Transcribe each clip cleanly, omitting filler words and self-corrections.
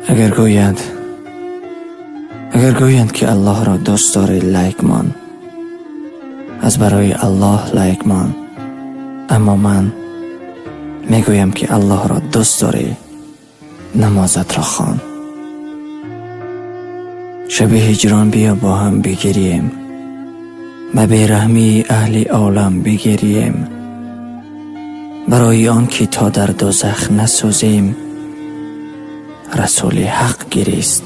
اگر گویند که الله را دوست داری لایک مان، از برای الله لایک مان. اما من میگویم که الله را دوست داری، نمازت را خوان. شب هجران بیا با هم بگریم، به بیرحمی اهل عالم بگریم. برای آن که تا در دوزخ نسوزیم، رسول حق گریست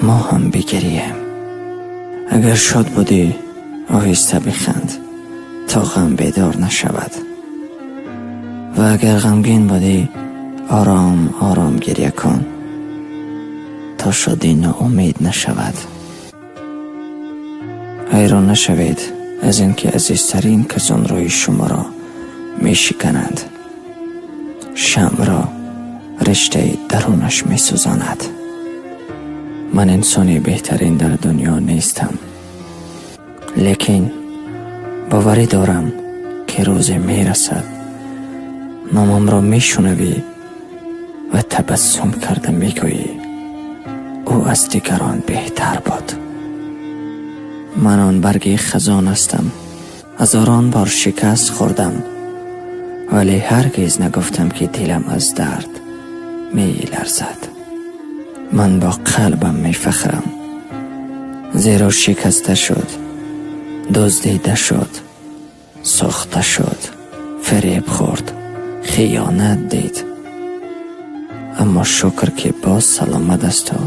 ما هم بگریم. اگر شاد بودی آهسته بخند تا غم بیدار نشود، و اگر غمگین بودی آرام آرام گریه کن تا شادی ناامید نشود. حیران نشوید از اینکه عزیزترین کسان روی شما را می شکنند. شمع را رشته درونش می سوزاند. من انسانی بهترین در دنیا نیستم، لیکن باوری دارم که روزی می رسد نامم را می شنوی و تبسم کرده می گویی او از دیگران بهتر بود. من آن برگ خزان هستم، هزاران بار شکست خوردم، ولی هرگز نگفتم که دلم از درد می لرزد. من با قلبم می فخرم، زیرا شکسته شد، دزدیده شد، سوخته شد، فریب خورد، خیانت دید. اما شکر که باز سلامت است و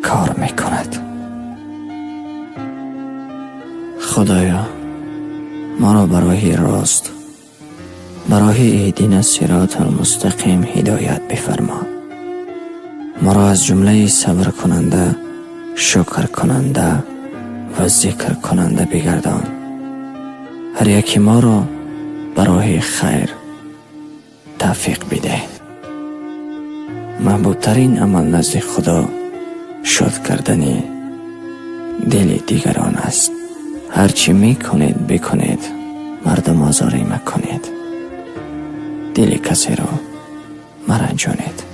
کار می کند. خدایا ما را برای راست، برای دین صراط المستقیم هدایت بفرما. ما را از جمله صبر کننده، شکر کننده و ذکر کننده بگردان. هر یکی ما را برای خیر توفیق بده. محبوبترین عمل نزد خدا شاد کردن دل دیگران است. هرچی می کنید بکنید، مردم آزاری مکنید، دل کسی را مرنجانید.